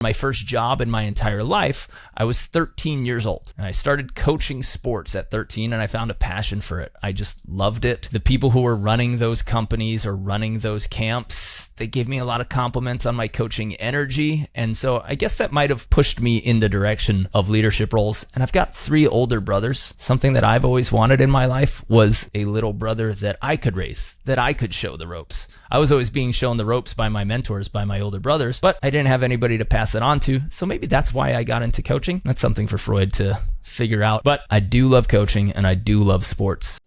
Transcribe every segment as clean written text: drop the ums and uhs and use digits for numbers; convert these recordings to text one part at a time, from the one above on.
My first job in my entire life, I was 13 years old. And I started coaching sports at 13 and I found a passion for it. I just loved it. The people who were running those companies or running those camps, they gave me a lot of compliments on my coaching energy. And so I guess that might have pushed me in the direction of leadership roles. And I've got 3 older brothers. Something that I've always wanted in my life was a little brother that I could raise, that I could show the ropes. I was always being shown the ropes by my mentors, by my older brothers, but I didn't have anybody to pass it on to. So maybe that's why I got into coaching. That's something for Freud to figure out. But I do love coaching and I do love sports.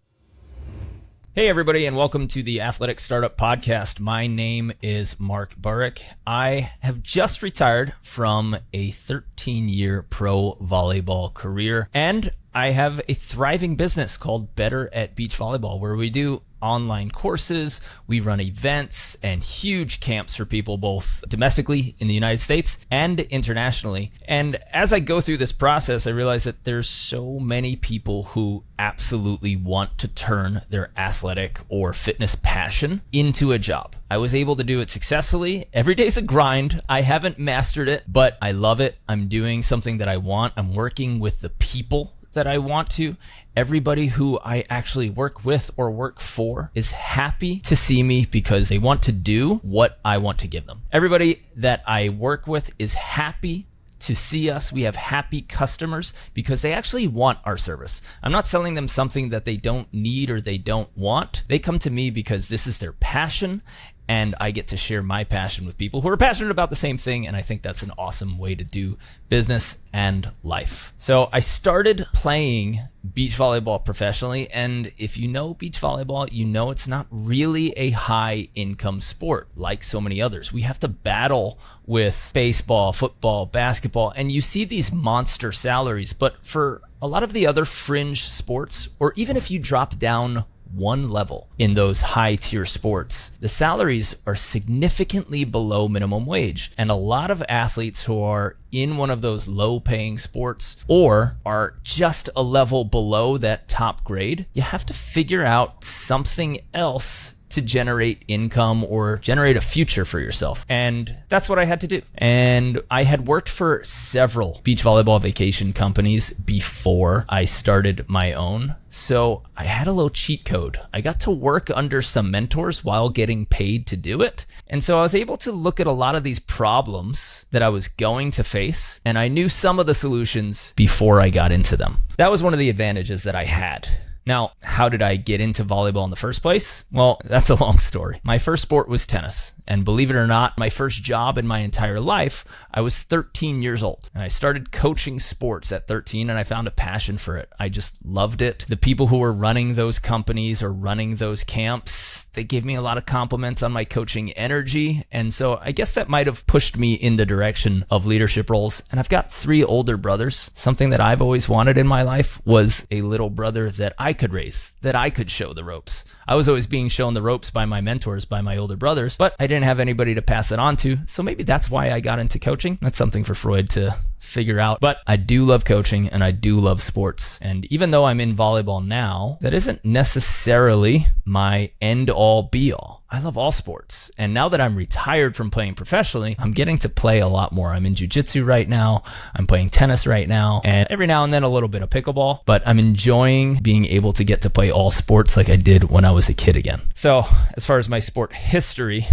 Hey everybody, and welcome to the Athletic Startup Podcast. My name is Mark Burrick. I have just retired from a 13-year pro volleyball career, and I have a thriving business called Better at Beach Volleyball, where we do online courses, we run events and huge camps for people both domestically in the United States and internationally. And as I go through this process, I realize that there's so many people who absolutely want to turn their athletic or fitness passion into a job. I was able to do it successfully. Every day's a grind. I haven't mastered it, but I love it. I'm doing something that I want. I'm working with the people that I want to. Everybody who I actually work with or work for is happy to see me because they want to do what I want to give them. Everybody that I work with is happy to see us. We have happy customers because they actually want our service. I'm not selling them something that they don't need or they don't want. They come to me because this is their passion, and I get to share my passion with people who are passionate about the same thing, and I think that's an awesome way to do business and life. So I started playing beach volleyball professionally, and if you know beach volleyball, you know it's not really a high income sport like so many others. We have to battle with baseball, football, basketball, and you see these monster salaries, but for a lot of the other fringe sports, or even if you drop down one level in those high tier sports, the salaries are significantly below minimum wage. And a lot of athletes who are in one of those low paying sports or are just a level below that top grade, you have to figure out something else to generate income or generate a future for yourself. And that's what I had to do. And I had worked for several beach volleyball vacation companies before I started my own. So I had a little cheat code. I got to work under some mentors while getting paid to do it. And so I was able to look at a lot of these problems that I was going to face, and I knew some of the solutions before I got into them. That was one of the advantages that I had. Now, how did I get into volleyball in the first place? Well, that's a long story. My first sport was tennis. And believe it or not, my first job in my entire life, I was 13 years old. And I started coaching sports at 13 and I found a passion for it. I just loved it. The people who were running those companies or running those camps, they gave me a lot of compliments on my coaching energy. And so I guess that might have pushed me in the direction of leadership roles. And I've got 3 older brothers. Something that I've always wanted in my life was a little brother that I could raise, that I could show the ropes. I was always being shown the ropes by my mentors, by my older brothers, but I didn't have anybody to pass it on to. So maybe that's why I got into coaching. That's something for Freud to figure out. But I do love coaching and I do love sports. And even though I'm in volleyball now, that isn't necessarily my end all be all. I love all sports. And now that I'm retired from playing professionally, I'm getting to play a lot more. I'm in jiu-jitsu right now. I'm playing tennis right now. And every now and then a little bit of pickleball. But I'm enjoying being able to get to play all sports like I did when I was a kid again. So as far as my sport history,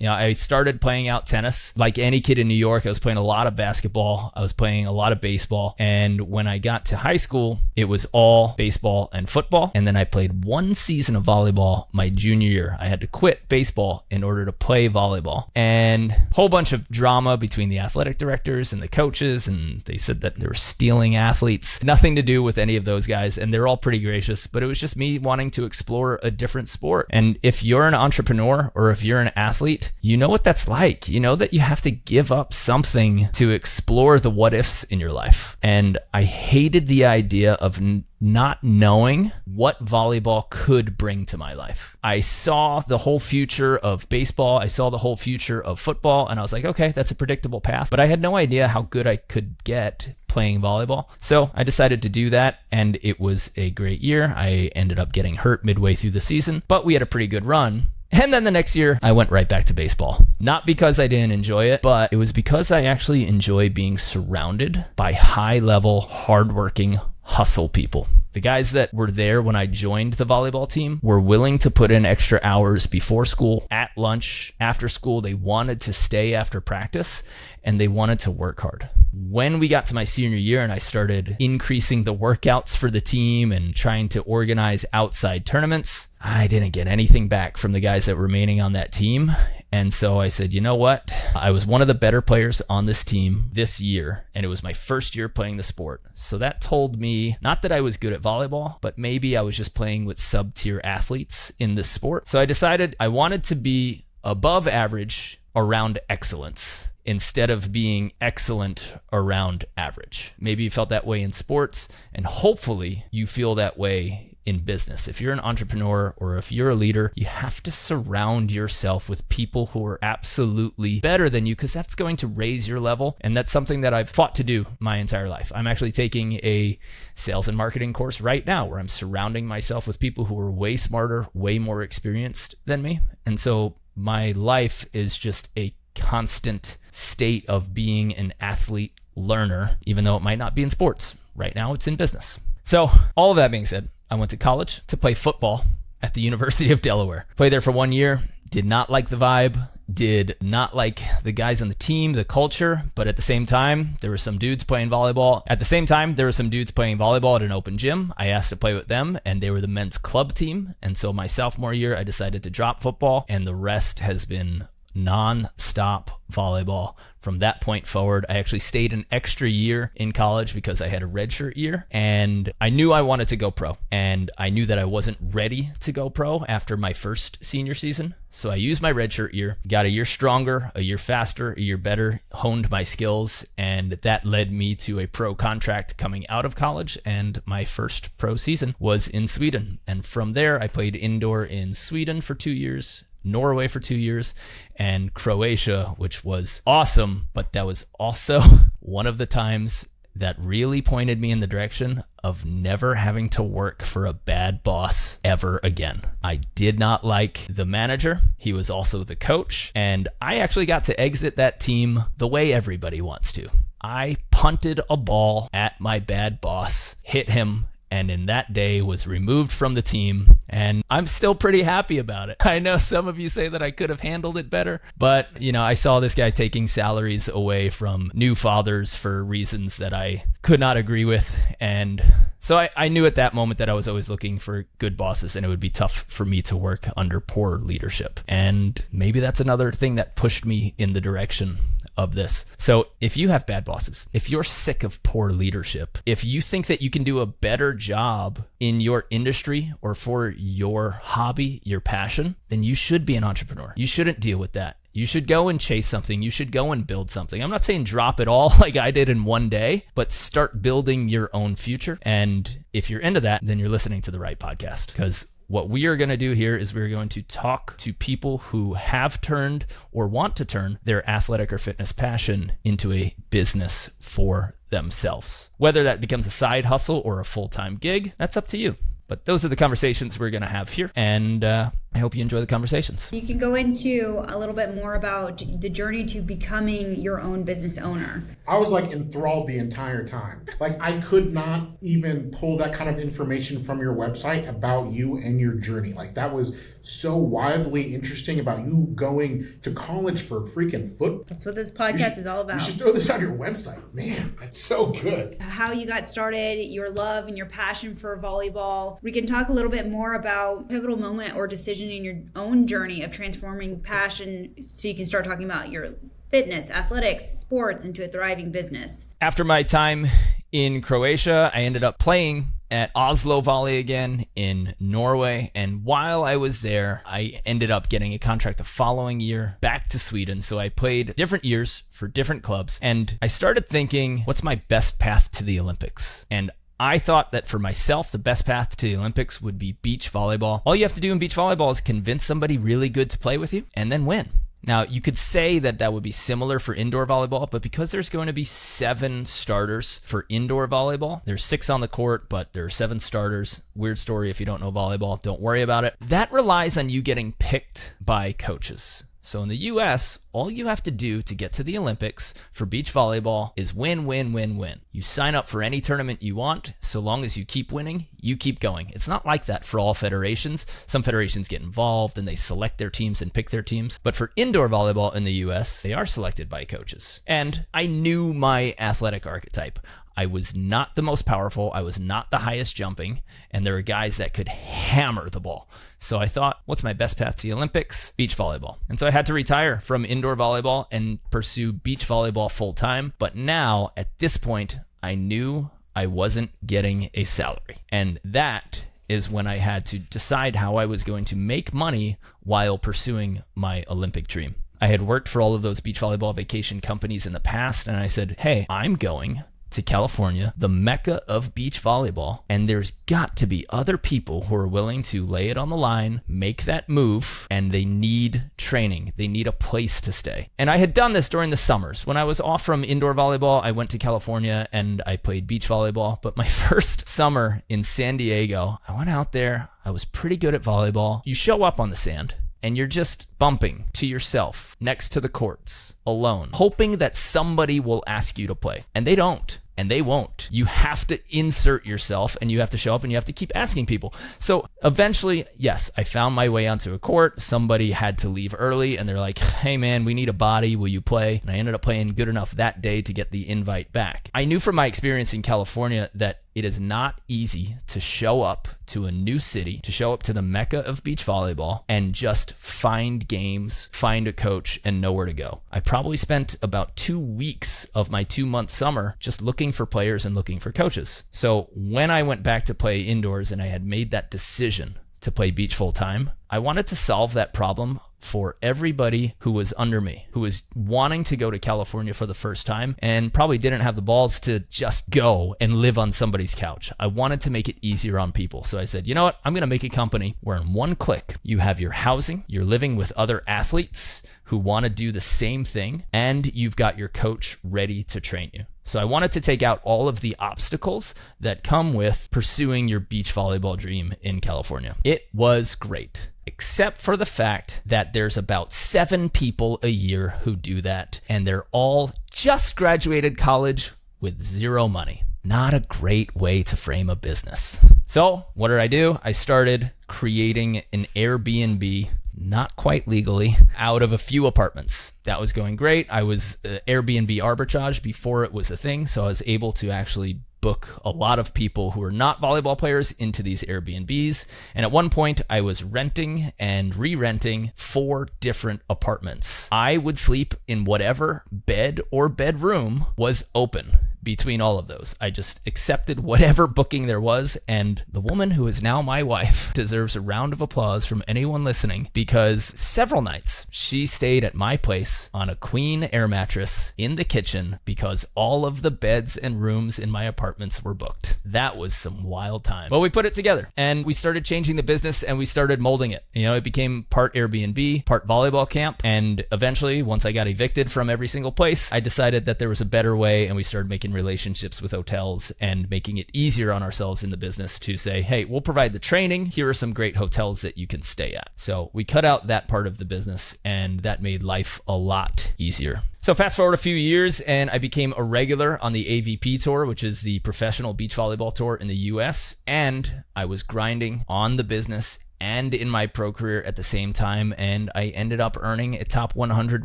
I started playing out tennis. Like any kid in New York, I was playing a lot of basketball. I was playing a lot of baseball. And when I got to high school, it was all baseball and football. And then I played 1 season of volleyball my junior year. I had to quit baseball in order to play volleyball. And a whole bunch of drama between the athletic directors and the coaches. And they said that they were stealing athletes. Nothing to do with any of those guys. And they're all pretty gracious. But it was just me wanting to explore a different sport. And if you're an entrepreneur or if you're an athlete, you know what that's like. You know that you have to give up something to explore the what ifs in your life. And I hated the idea of not knowing what volleyball could bring to my life. I saw the whole future of baseball. I saw the whole future of football. And I was like, okay, that's a predictable path. But I had no idea how good I could get playing volleyball. So I decided to do that. And it was a great year. I ended up getting hurt midway through the season, but we had a pretty good run. And then the next year, I went right back to baseball. Not because I didn't enjoy it, but it was because I actually enjoy being surrounded by high-level, hardworking, hustle people. The guys that were there when I joined the volleyball team were willing to put in extra hours before school, at lunch, after school. They wanted to stay after practice, and they wanted to work hard. When we got to my senior year and I started increasing the workouts for the team and trying to organize outside tournaments, I didn't get anything back from the guys that were remaining on that team. And so I said, you know what? I was one of the better players on this team this year, and it was my first year playing the sport. So that told me not that I was good at volleyball, but maybe I was just playing with sub-tier athletes in this sport. So I decided I wanted to be above average around excellence instead of being excellent around average. Maybe you felt that way in sports, and hopefully you feel that way in business. If you're an entrepreneur or if you're a leader, you have to surround yourself with people who are absolutely better than you, because that's going to raise your level. And that's something that I've fought to do my entire life. I'm actually taking a sales and marketing course right now where I'm surrounding myself with people who are way smarter, way more experienced than me. And so my life is just a constant state of being an athlete learner, even though it might not be in sports. Right now it's in business. So all of that being said, I went to college to play football at the University of Delaware. Played there for 1 year, did not like the vibe, did not like the guys on the team, the culture, but at the same time, there were some dudes playing volleyball. At the same time, there were some dudes playing volleyball at an open gym. I asked to play with them, and they were the men's club team. And so my sophomore year, I decided to drop football, and the rest has been non-stop volleyball from that point forward. I actually stayed an extra year in college because I had a redshirt year, and I knew I wanted to go pro, and I knew that I wasn't ready to go pro after my first senior season. So I used my redshirt year, got a year stronger, a year faster, a year better, honed my skills, and that led me to a pro contract coming out of college, and my first pro season was in Sweden. And from there, I played indoor in Sweden for 2 years, Norway for 2 years, and Croatia, which was awesome, but that was also one of the times that really pointed me in the direction of never having to work for a bad boss ever again. I did not like the manager. He was also the coach, and I actually got to exit that team the way everybody wants to. I punted a ball at my bad boss, hit him, and in that day was removed from the team, and I'm still pretty happy about it. I know some of you say that I could have handled it better, but I saw this guy taking salaries away from new fathers for reasons that I could not agree with, and so I knew at that moment that I was always looking for good bosses, and it would be tough for me to work under poor leadership. And maybe that's another thing that pushed me in the direction of this. So if you have bad bosses, if you're sick of poor leadership, if you think that you can do a better job in your industry or for your hobby, your passion, then you should be an entrepreneur. You shouldn't deal with that. You should go and chase something. You should go and build something. I'm not saying drop it all like I did in one day, but start building your own future. And if you're into that, then you're listening to the right podcast, because what we are going to do here is we're going to talk to people who have turned or want to turn their athletic or fitness passion into a business for themselves. Whether that becomes a side hustle or a full-time gig, that's up to you. But those are the conversations we're going to have here, and I hope you enjoy the conversations. You can go into a little bit more about the journey to becoming your own business owner. I was enthralled the entire time. I could not even pull that kind of information from your website about you and your journey. That was so wildly interesting about you going to college for freaking football. That's what this podcast is all about. You should throw this on your website. Man, that's so good. How you got started, your love and your passion for volleyball. We can talk a little bit more about pivotal moment or decision in your own journey of transforming passion so you can start talking about your fitness, athletics, sports into a thriving business. After my time in Croatia, I ended up playing at Oslo Volley again in Norway. And while I was there, I ended up getting a contract the following year back to Sweden. So I played different years for different clubs. And I started thinking, what's my best path to the Olympics? And I thought that for myself, the best path to the Olympics would be beach volleyball. All you have to do in beach volleyball is convince somebody really good to play with you and then win. Now, you could say that that would be similar for indoor volleyball, but because there's going to be 7 starters for indoor volleyball, there's 6 on the court, but there are 7 starters. Weird story if you don't know volleyball, don't worry about it. That relies on you getting picked by coaches. So in the US, all you have to do to get to the Olympics for beach volleyball is win, win, win, win. You sign up for any tournament you want. So long as you keep winning, you keep going. It's not like that for all federations. Some federations get involved and they select their teams and pick their teams. But for indoor volleyball in the US, they are selected by coaches. And I knew my athletic archetype. I was not the most powerful. I was not the highest jumping. And there were guys that could hammer the ball. So I thought, what's my best path to the Olympics? Beach volleyball. And so I had to retire from indoor volleyball and pursue beach volleyball full time. But now, at this point, I knew I wasn't getting a salary. And that is when I had to decide how I was going to make money while pursuing my Olympic dream. I had worked for all of those beach volleyball vacation companies in the past, and I said, hey, I'm going to California, the mecca of beach volleyball, and there's got to be other people who are willing to lay it on the line, make that move, and they need training. They need a place to stay. And I had done this during the summers. When I was off from indoor volleyball, I went to California and I played beach volleyball. But my first summer in San Diego, I went out there. I was pretty good at volleyball. You show up on the sand and you're just bumping to yourself next to the courts alone, hoping that somebody will ask you to play. And they don't. And they won't. You have to insert yourself and you have to show up and you have to keep asking people. So eventually, yes, I found my way onto a court. Somebody had to leave early and they're like, hey man, we need a body. Will you play? And I ended up playing good enough that day to get the invite back. I knew from my experience in California that it is not easy to show up to a new city, to show up to the mecca of beach volleyball and just find games, find a coach, and know where to go. I probably spent about 2 weeks of my 2-month summer just looking for players and looking for coaches. So when I went back to play indoors and I had made that decision to play beach full time, I wanted to solve that problem for everybody who was under me, who was wanting to go to California for the first time and probably didn't have the balls to just go and live on somebody's couch. I wanted to make it easier on people. So I said, you know what? I'm going to make a company where in one click, you have your housing, you're living with other athletes who want to do the same thing, and you've got your coach ready to train you. So I wanted to take out all of the obstacles that come with pursuing your beach volleyball dream in California. It was great, except for the fact that there's about 7 people a year who do that, and they're all just graduated college with 0 money. Not a great way to frame a business. So what did I do? I started creating an Airbnb, not quite legally, out of a few apartments. That was going great. I was Airbnb arbitrage before it was a thing, so I was able to actually book a lot of people who are not volleyball players into these Airbnbs. And at one point, I was renting and re-renting 4 different apartments. I would sleep in whatever bed or bedroom was open between all of those. I just accepted whatever booking there was, and the woman who is now my wife deserves a round of applause from anyone listening, because several nights she stayed at my place on a queen air mattress in the kitchen because all of the beds and rooms in my apartments were booked. That was some wild time. Well, we put it together and we started changing the business and we started molding it. You know, it became part Airbnb, part volleyball camp, and eventually, once I got evicted from every single place, I decided that there was a better way, and we started making relationships with hotels and making it easier on ourselves in the business to say, hey, we'll provide the training. Here are some great hotels that you can stay at. So we cut out that part of the business, and that made life a lot easier. So fast forward a few years and I became a regular on the AVP tour, which is the professional beach volleyball tour in the US. And I was grinding on the business and in my pro career at the same time, and I ended up earning a top 100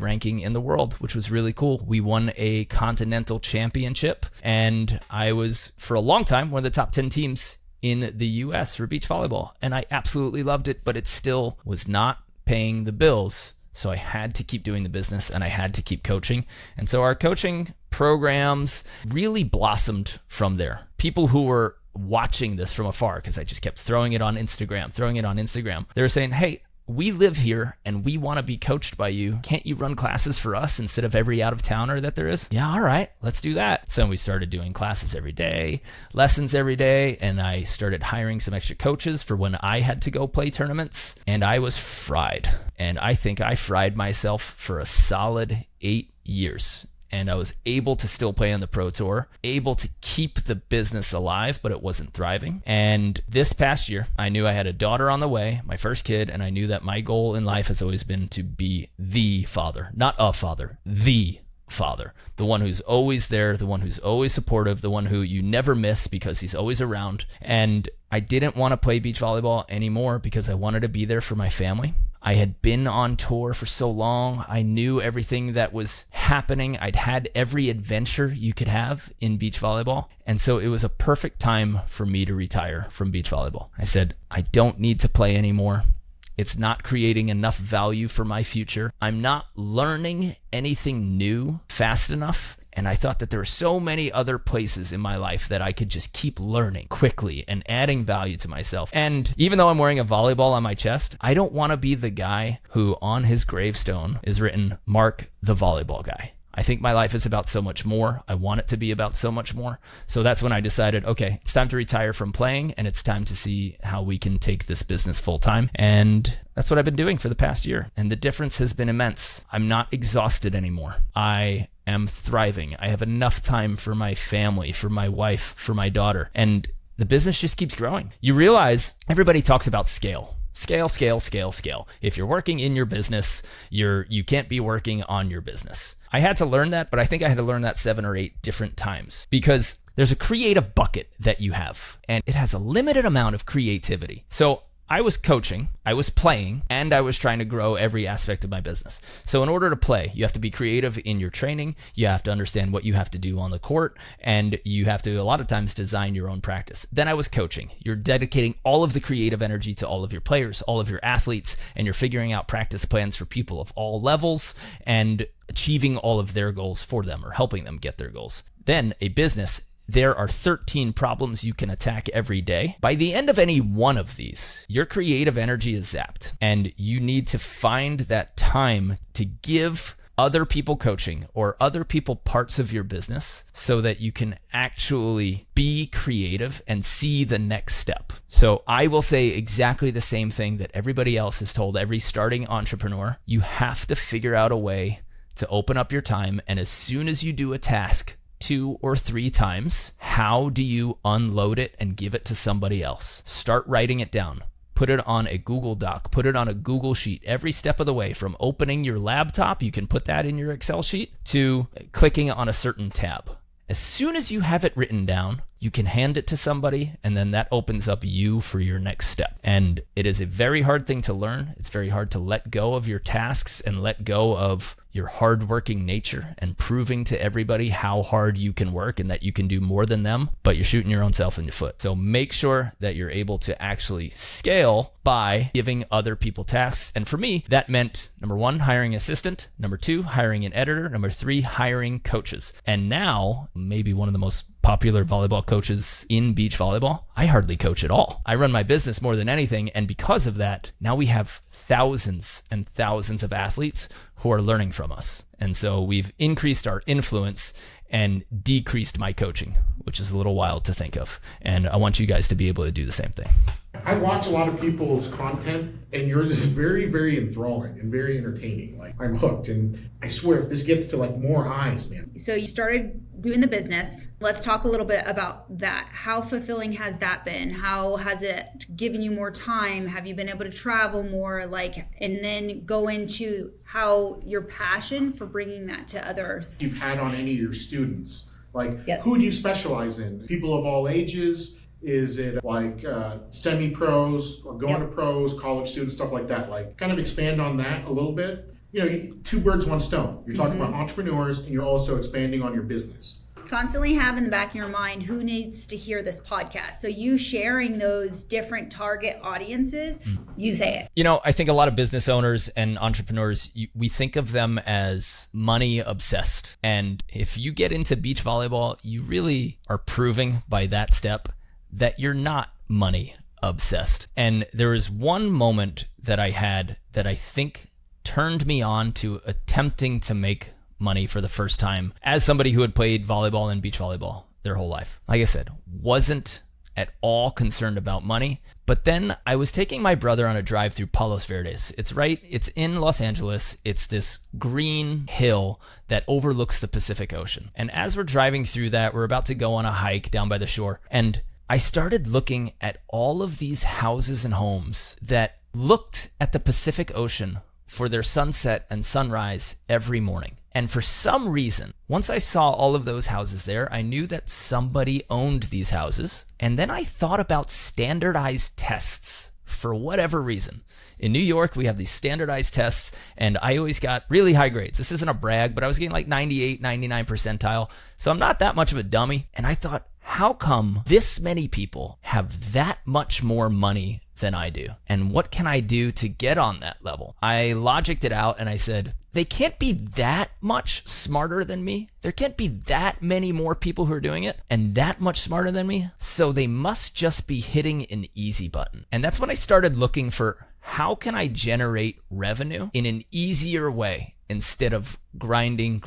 ranking in the world, which was really cool. We won a continental championship, and I was, for a long time, one of the top 10 teams in the US for beach volleyball, and I absolutely loved it, but it still was not paying the bills. So I had to keep doing the business and I had to keep coaching. And so our coaching programs really blossomed from there. People who were watching this from afar, because I just kept throwing it on Instagram. They were saying, hey, we live here and we want to be coached by you. Can't you run classes for us instead of every out of towner that there is? Yeah, all right, let's do that. So we started doing classes every day, lessons every day, and I started hiring some extra coaches for when I had to go play tournaments, and I was fried. And I think I fried myself for a solid 8 years. And I was able to still play on the Pro Tour, able to keep the business alive, but it wasn't thriving. And this past year, I knew I had a daughter on the way, my first kid, and I knew that my goal in life has always been to be the father, not a father, the father, the one who's always there, the one who's always supportive, the one who you never miss because he's always around. And I didn't want to play beach volleyball anymore because I wanted to be there for my family. I had been on tour for so long. I knew everything that was happening. I'd had every adventure you could have in beach volleyball. And so it was a perfect time for me to retire from beach volleyball. I said, I don't need to play anymore. It's not creating enough value for my future. I'm not learning anything new fast enough. And I thought that there were so many other places in my life that I could just keep learning quickly and adding value to myself. And even though I'm wearing a volleyball on my chest, I don't want to be the guy who on his gravestone is written, Mark the volleyball guy. I think my life is about so much more. I want it to be about so much more. So that's when I decided, okay, it's time to retire from playing and it's time to see how we can take this business full time. And that's what I've been doing for the past year. And the difference has been immense. I'm not exhausted anymore. I am thriving. I have enough time for my family, for my wife, for my daughter. And the business just keeps growing. You realize everybody talks about scale. Scale, scale, scale, scale. If you're working in your business, you can't be working on your business. I had to learn that, but I think I had to learn that 7 or 8 different times because there's a creative bucket that you have, and it has a limited amount of creativity. So I was coaching, I was playing, and I was trying to grow every aspect of my business. So in order to play, you have to be creative in your training, you have to understand what you have to do on the court, and you have to, a lot of times, design your own practice. Then I was coaching. You're dedicating all of the creative energy to all of your players, all of your athletes, and you're figuring out practice plans for people of all levels and achieving all of their goals for them or helping them get their goals. Then a business, there are 13 problems you can attack every day. By the end of any one of these, your creative energy is zapped, and you need to find that time to give other people coaching or other people parts of your business so that you can actually be creative and see the next step. So I will say exactly the same thing that everybody else has told every starting entrepreneur. You have to figure out a way to open up your time, and as soon as you do a task 2 or 3 times, how do you unload it and give it to somebody else? Start writing it down. Put it on a Google Doc, put it on a Google Sheet every step of the way, from opening your laptop, you can put that in your Excel sheet, to clicking on a certain tab. As soon as you have it written down, you can hand it to somebody, and then that opens up you for your next step. And it is a very hard thing to learn. It's very hard to let go of your tasks and let go of your hardworking nature and proving to everybody how hard you can work and that you can do more than them, but you're shooting your own self in the foot. So make sure that you're able to actually scale by giving other people tasks. And for me, that meant, number 1, hiring an assistant, number 2, hiring an editor, number 3, hiring coaches. And now, maybe one of the most popular volleyball coaches in beach volleyball, I hardly coach at all. I run my business more than anything, and because of that, now we have thousands and thousands of athletes who are learning from us. And so we've increased our influence and decreased my coaching, which is a little wild to think of. And I want you guys to be able to do the same thing. I watch a lot of people's content, and yours is very, very enthralling and very entertaining. Like, I'm hooked, and I swear if this gets to like more eyes, man. So you started doing the business. Let's talk a little bit about that. How fulfilling has that been? How has it given you more time? Have you been able to travel more? And then go into how your passion for bringing that to others. You've had on any of your students, like, yes. Who do you specialize in? People of all ages? Is it like semi-pros or going to pros, college students, stuff like that? Like, kind of expand on that a little bit. You know, 2 birds, 1 stone. You're talking about entrepreneurs, and you're also expanding on your business. Constantly have in the back of your mind who needs to hear this podcast. So you sharing those different target audiences, you say it. You know, I think a lot of business owners and entrepreneurs, we think of them as money obsessed. And if you get into beach volleyball, you really are proving by that step that you're not money obsessed. And there was one moment that I had that I think turned me on to attempting to make money for the first time as somebody who had played volleyball and beach volleyball their whole life. Like I said, wasn't at all concerned about money. But then I was taking my brother on a drive through Palos Verdes. It's in Los Angeles. It's this green hill that overlooks the Pacific Ocean. And as we're driving through that, we're about to go on a hike down by the shore. And I started looking at all of these houses and homes that looked at the Pacific Ocean for their sunset and sunrise every morning. And for some reason, once I saw all of those houses there, I knew that somebody owned these houses. And then I thought about standardized tests for whatever reason. In New York, we have these standardized tests, and I always got really high grades. This isn't a brag, but I was getting like 98, 99 percentile. So I'm not that much of a dummy. And I thought, how come this many people have that much more money than I do? And what can I do to get on that level? I logicked it out and I said, they can't be that much smarter than me. There can't be that many more people who are doing it and that much smarter than me. So they must just be hitting an easy button. And that's when I started looking for how can I generate revenue in an easier way instead of grinding.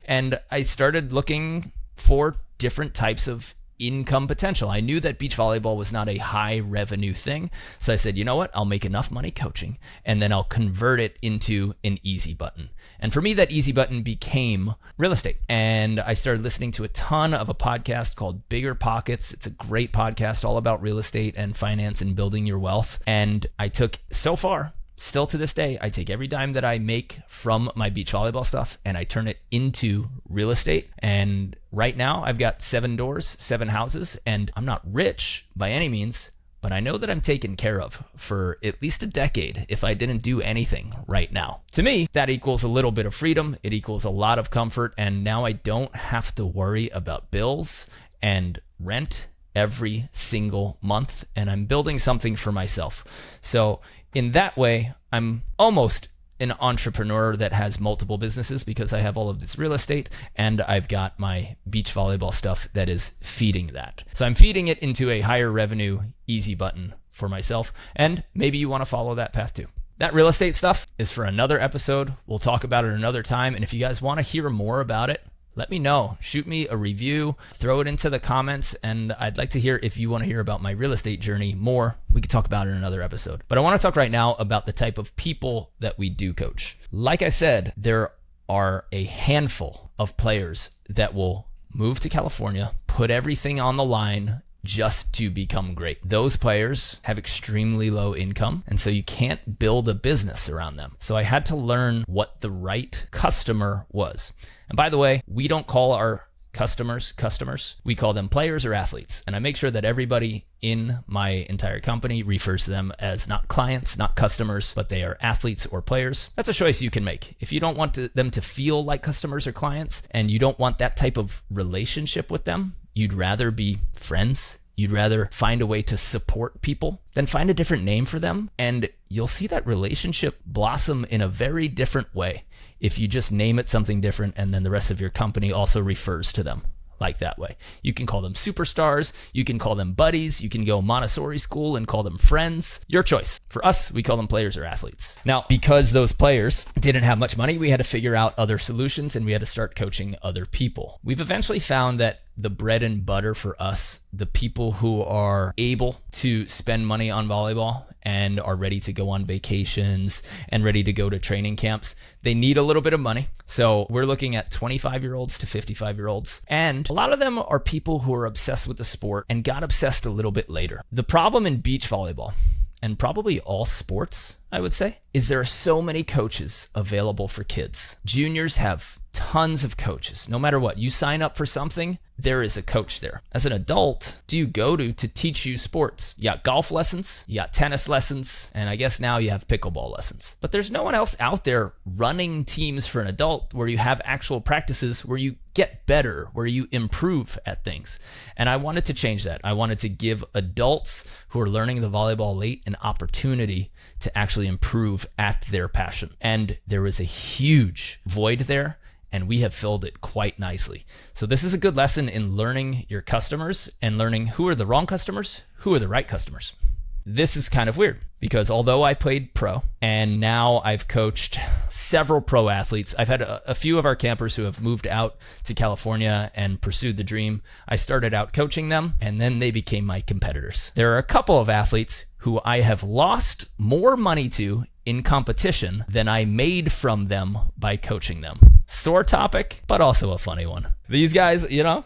And I started looking for different types of income potential. I knew that beach volleyball was not a high revenue thing. So I said, you know what? I'll make enough money coaching and then I'll convert it into an easy button. And for me, that easy button became real estate. And I started listening to a ton of a podcast called Bigger Pockets. It's a great podcast all about real estate and finance and building your wealth. And I took, so far, still to this day, I take every dime that I make from my beach volleyball stuff and I turn it into real estate. And right now I've got 7 doors, 7 houses, and I'm not rich by any means, but I know that I'm taken care of for at least a decade if I didn't do anything right now. To me, that equals a little bit of freedom. It equals a lot of comfort. And now I don't have to worry about bills and rent every single month. And I'm building something for myself. So in that way, I'm almost an entrepreneur that has multiple businesses because I have all of this real estate and I've got my beach volleyball stuff that is feeding that. So I'm feeding it into a higher revenue, easy button for myself. And maybe you want to follow that path too. That real estate stuff is for another episode. We'll talk about it another time. And if you guys want to hear more about it, let me know. Shoot me a review, throw it into the comments, and I'd like to hear if you want to hear about my real estate journey more. We could talk about it in another episode. But I want to talk right now about the type of people that we do coach. Like I said, there are a handful of players that will move to California, put everything on the line just to become great. Those players have extremely low income, and so you can't build a business around them. So I had to learn what the right customer was. And by the way, we don't call our customers. We call them players or athletes. And I make sure that everybody in my entire company refers to them as not clients, not customers, but they are athletes or players. That's a choice you can make. If you don't want them to feel like customers or clients, and you don't want that type of relationship with them, you'd rather be friends, you'd rather find a way to support people, then find a different name for them. And you'll see that relationship blossom in a very different way if you just name it something different and then the rest of your company also refers to them like that way. You can call them superstars, you can call them buddies, you can go Montessori school and call them friends. Your choice. For us, we call them players or athletes. Now, because those players didn't have much money, we had to figure out other solutions and we had to start coaching other people. We've eventually found that the bread and butter for us, the people who are able to spend money on volleyball and are ready to go on vacations and ready to go to training camps, they need a little bit of money. So we're looking at 25-year-olds to 55-year-olds. And a lot of them are people who are obsessed with the sport and got obsessed a little bit later. The problem in beach volleyball, and probably all sports, I would say, is there are so many coaches available for kids. Juniors have tons of coaches. No matter what, you sign up for something, there is a coach there. As an adult, do you go to teach you sports? You got golf lessons, you got tennis lessons, and I guess now you have pickleball lessons. But there's no one else out there running teams for an adult where you have actual practices where you get better, where you improve at things. And I wanted to change that. I wanted to give adults who are learning the volleyball late an opportunity to actually improve at their passion. And there was a huge void there. and we have filled it quite nicely. So this is a good lesson in learning your customers and learning who are the wrong customers, who are the right customers. This is kind of weird because although I played pro and now I've coached several pro athletes, I've had a few of our campers who have moved out to California and pursued the dream. I started out coaching them and then they became my competitors. There are a couple of athletes who I have lost more money to in competition than I made from them by coaching them. Sore topic, but also a funny one. These guys,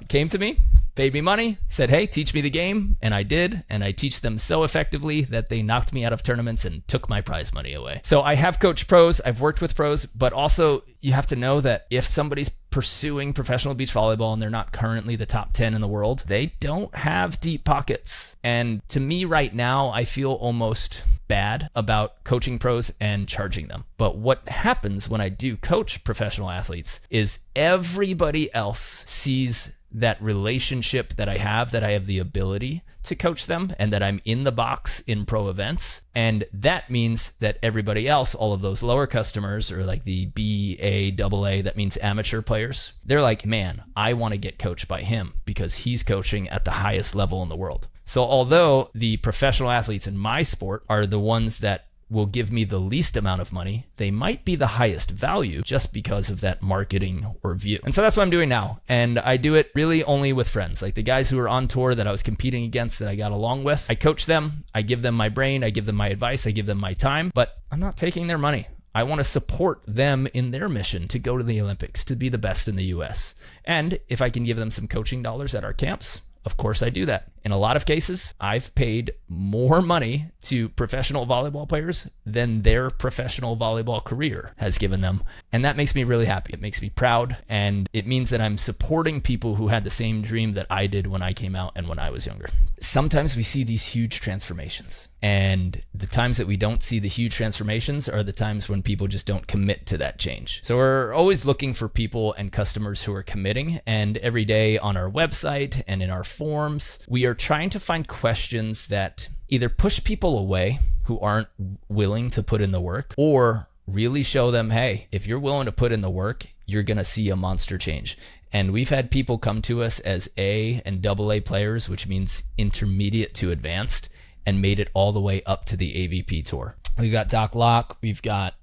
came to me, paid me money, said, hey, teach me the game. And I did. And I teach them so effectively that they knocked me out of tournaments and took my prize money away. So I have coached pros, I've worked with pros, but also you have to know that if somebody's pursuing professional beach volleyball and they're not currently the top 10 in the world, they don't have deep pockets. And to me right now, I feel almost bad about coaching pros and charging them. But what happens when I do coach professional athletes is everybody else sees that relationship that I have the ability to coach them and that I'm in the box in pro events. And that means that everybody else, all of those lower customers or like the B, A, AA, that means amateur players, they're like, man, I want to get coached by him because he's coaching at the highest level in the world. So although the professional athletes in my sport are the ones that will give me the least amount of money, they might be the highest value just because of that marketing or view. And so that's what I'm doing now. And I do it really only with friends, like the guys who are on tour that I was competing against that I got along with. I coach them, I give them my brain, I give them my advice, I give them my time, but I'm not taking their money. I want to support them in their mission to go to the Olympics, to be the best in the US. And if I can give them some coaching dollars at our camps, of course I do that. In a lot of cases, I've paid more money to professional volleyball players than their professional volleyball career has given them. And that makes me really happy. It makes me proud. And it means that I'm supporting people who had the same dream that I did when I came out and when I was younger. Sometimes we see these huge transformations. And the times that we don't see the huge transformations are the times when people just don't commit to that change. So we're always looking for people and customers who are committing. And every day on our website and in our forums, we are trying to find questions that either push people away who aren't willing to put in the work or really show them, hey, if you're willing to put in the work, you're going to see a monster change. And we've had people come to us as A and AA players, which means intermediate to advanced, and made it all the way up to the AVP tour. We've got Doc Locke, we've got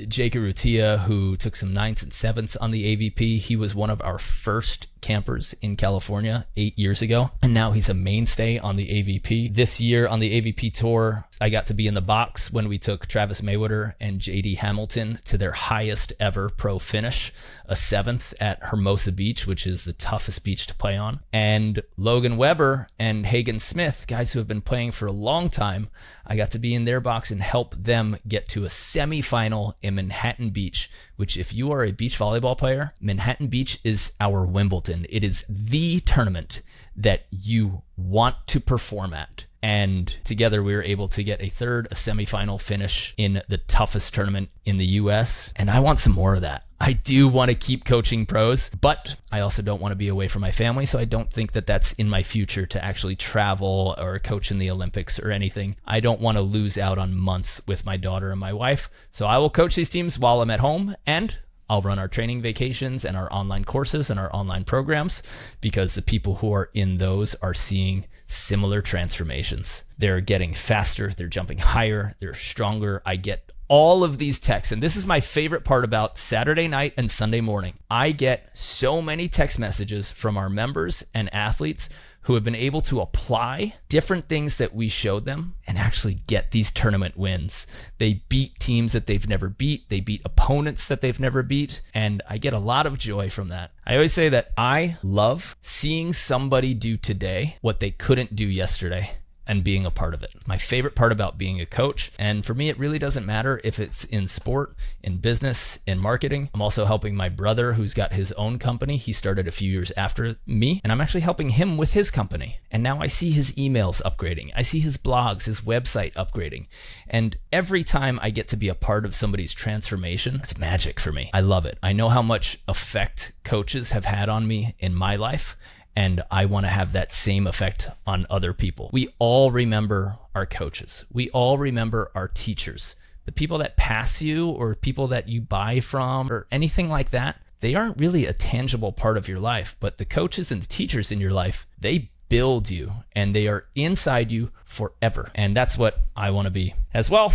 Jake Urrutia, who took some 9s and 7s on the AVP. He was one of our first campers in California 8 years ago, and now he's a mainstay on the AVP. This year on the AVP tour, I got to be in the box when we took Travis Mayweather and JD Hamilton to their highest ever pro finish, a 7th at Hermosa Beach, which is the toughest beach to play on. And Logan Weber and Hagen Smith, guys who have been playing for a long time, I got to be in their box and help them get to a semifinal in Manhattan Beach, which if you are a beach volleyball player, Manhattan Beach is our Wimbledon. It is the tournament that you want to perform at. And together we were able to get a semifinal finish in the toughest tournament in the US. And I want some more of that. I do want to keep coaching pros, but I also don't want to be away from my family. So I don't think that that's in my future to actually travel or coach in the Olympics or anything. I don't want to lose out on months with my daughter and my wife. So I will coach these teams while I'm at home, and I'll run our training vacations and our online courses and our online programs, because the people who are in those are seeing similar transformations. They're getting faster, they're jumping higher, they're stronger. I get all of these texts, and this is my favorite part about Saturday night and Sunday morning. I get so many text messages from our members and athletes who have been able to apply different things that we showed them and actually get these tournament wins. They beat teams that they've never beat. They beat opponents that they've never beat. And I get a lot of joy from that. I always say that I love seeing somebody do today what they couldn't do yesterday, and being a part of it. My favorite part about being a coach, and for me, it really doesn't matter if it's in sport, in business, in marketing. I'm also helping my brother who's got his own company. He started a few years after me, and I'm actually helping him with his company. And now I see his emails upgrading. I see his blogs, his website upgrading. And every time I get to be a part of somebody's transformation, it's magic for me. I love it. I know how much effect coaches have had on me in my life, and I want to have that same effect on other people. We all remember our coaches. We all remember our teachers. The people that pass you or people that you buy from or anything like that, they aren't really a tangible part of your life, but the coaches and the teachers in your life, they build you and they are inside you forever. And that's what I want to be as well.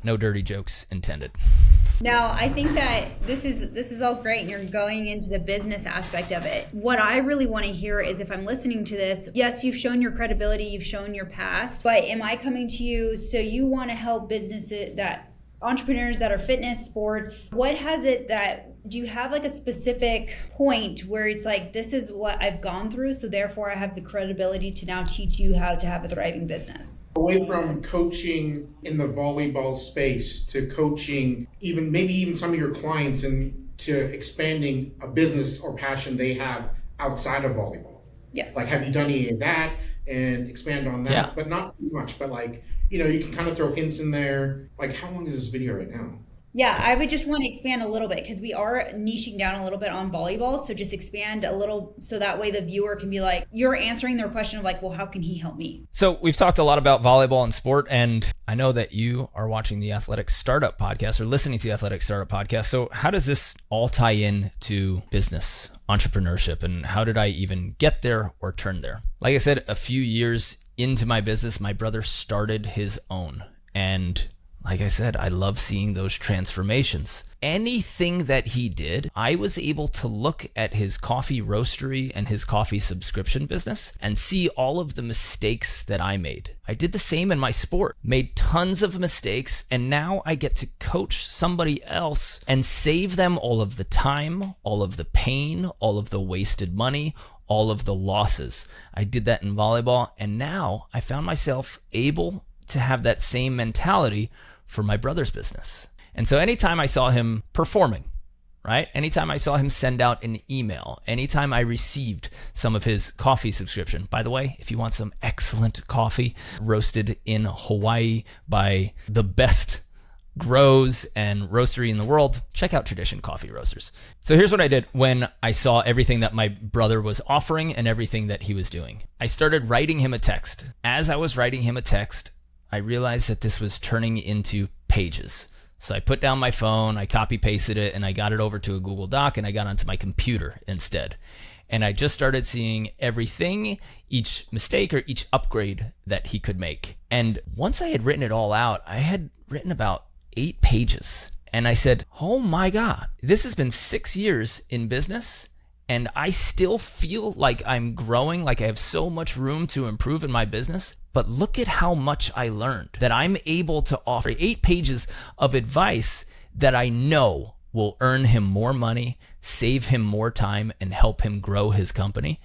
No dirty jokes intended. Now, I think that this is all great and you're going into the business aspect of it. What I really want to hear is, if I'm listening to this, yes, you've shown your credibility, you've shown your past, but am I coming to you so you want to help businesses, that entrepreneurs that are fitness, sports, what has it that, do you have like a specific point where it's like, this is what I've gone through, so therefore I have the credibility to now teach you how to have a thriving business? Away from coaching in the volleyball space to coaching maybe even some of your clients into expanding a business or passion they have outside of volleyball. Yes. Like, have you done any of that and expand on that? Yeah. But not too much, but like, you can kind of throw hints in there. Like, how long is this video right now? Yeah, I would just want to expand a little bit because we are niching down a little bit on volleyball. So just expand a little so that way the viewer can be like, you're answering their question of like, well, how can he help me? So we've talked a lot about volleyball and sport, and I know that you are watching the Athletic Startup Podcast or listening to the Athletic Startup Podcast. So how does this all tie in to business, entrepreneurship, and how did I even get there or turn there? Like I said, a few years into my business, my brother started his own, and like I said, I love seeing those transformations. Anything that he did, I was able to look at his coffee roastery and his coffee subscription business and see all of the mistakes that I made. I did the same in my sport, made tons of mistakes, and now I get to coach somebody else and save them all of the time, all of the pain, all of the wasted money, all of the losses. I did that in volleyball, and now I found myself able to have that same mentality for my brother's business. And so anytime I saw him performing, right? Anytime I saw him send out an email, anytime I received some of his coffee subscription. By the way, if you want some excellent coffee roasted in Hawaii by the best grows and roastery in the world, check out Tradition Coffee Roasters. So here's what I did when I saw everything that my brother was offering and everything that he was doing. I started writing him a text. As I was writing him a text, I realized that this was turning into pages. So I put down my phone, I copy pasted it, and I got it over to a Google Doc, and I got onto my computer instead. And I just started seeing everything, each mistake or each upgrade that he could make. And once I had written it all out, I had written about 8 pages. And I said, oh my God, this has been 6 years in business, and I still feel like I'm growing, like I have so much room to improve in my business. But look at how much I learned, that I'm able to offer 8 pages of advice that I know will earn him more money, save him more time, and help him grow his company.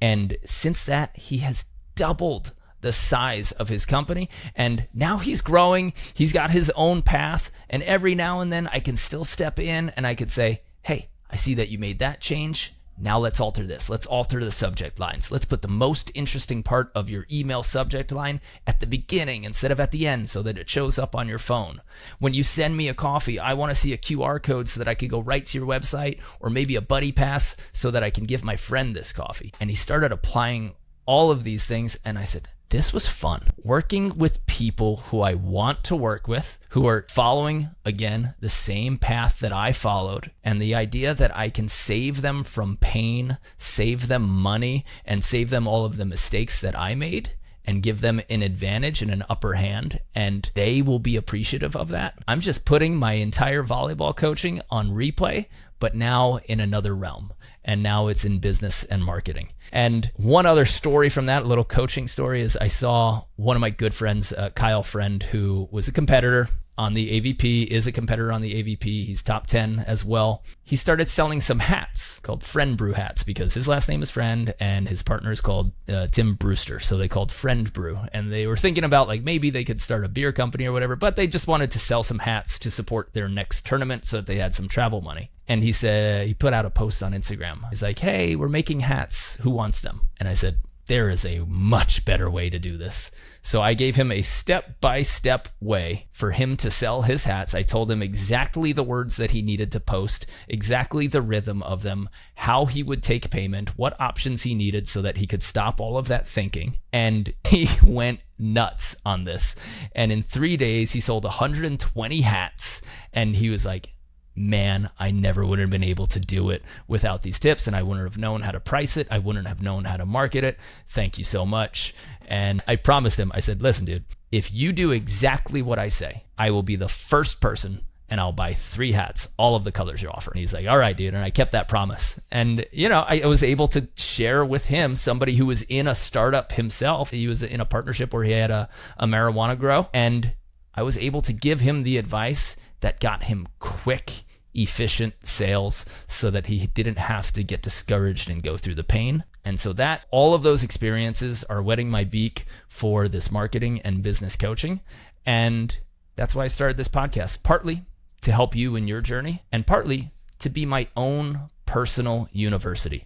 And since that, he has doubled the size of his company, and now he's growing. He's got his own path, and every now and then I can still step in and I could say, hey, I see that you made that change. Now let's alter this. Let's alter the subject lines. Let's put the most interesting part of your email subject line at the beginning instead of at the end so that it shows up on your phone. When you send me a coffee, I want to see a QR code so that I could go right to your website, or maybe a buddy pass so that I can give my friend this coffee. And he started applying all of these things, and I said, this was fun. Working with people who I want to work with, who are following, again, the same path that I followed, and the idea that I can save them from pain, save them money, and save them all of the mistakes that I made, and give them an advantage and an upper hand, and they will be appreciative of that. I'm just putting my entire volleyball coaching on replay, but now in another realm. And now it's in business and marketing. And one other story from that, little coaching story, is I saw one of my good friends, Kyle Friend, who was a competitor on the AVP, is a competitor on the AVP. He's top 10 as well. He started selling some hats called Friend Brew hats because his last name is Friend and his partner is called Tim Brewster. So they called Friend Brew. And they were thinking about like maybe they could start a beer company or whatever, but they just wanted to sell some hats to support their next tournament so that they had some travel money. And he said, he put out a post on Instagram. He's like, hey, we're making hats. Who wants them? And I said, there is a much better way to do this. So I gave him a step-by-step way for him to sell his hats. I told him exactly the words that he needed to post, exactly the rhythm of them, how he would take payment, what options he needed so that he could stop all of that thinking. And he went nuts on this. And in 3 days, he sold 120 hats. And he was like, man, I never would have been able to do it without these tips, and I wouldn't have known how to price it. I wouldn't have known how to market it. Thank you so much. And I promised him, I said, listen, dude, if you do exactly what I say, I will be the first person and I'll buy 3 hats, all of the colors you're offering. He's like, all right, dude. And I kept that promise. And, I was able to share with him, somebody who was in a startup himself. He was in a partnership where he had a marijuana grow. And I was able to give him the advice that got him quick, efficient sales so that he didn't have to get discouraged and go through the pain. And so all of those experiences are wetting my beak for this marketing and business coaching. And that's why I started this podcast, partly to help you in your journey and partly to be my own personal university.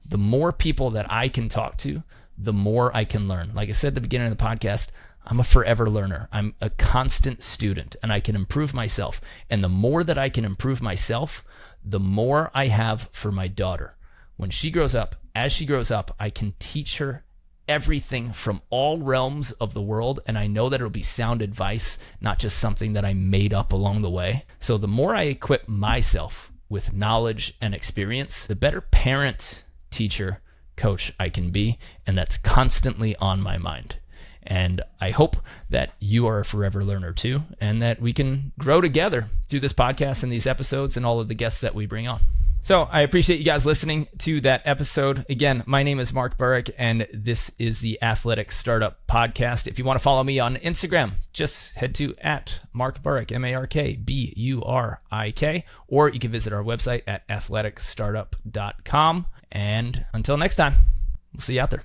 The more people that I can talk to, the more I can learn. Like I said at the beginning of the podcast, I'm a forever learner. I'm a constant student and I can improve myself. And the more that I can improve myself, the more I have for my daughter. When she grows up, as she grows up, I can teach her everything from all realms of the world, and I know that it'll be sound advice, not just something that I made up along the way. So the more I equip myself with knowledge and experience, the better parent, teacher, coach I can be, and that's constantly on my mind. And I hope that you are a forever learner too, and that we can grow together through this podcast and these episodes and all of the guests that we bring on. So I appreciate you guys listening to that episode. Again, my name is Mark Burrick, and this is the Athletic Startup Podcast. If you want to follow me on Instagram, just head to @MarkBurrick, MarkBurrick, or you can visit our website at athleticstartup.com. And until next time, we'll see you out there.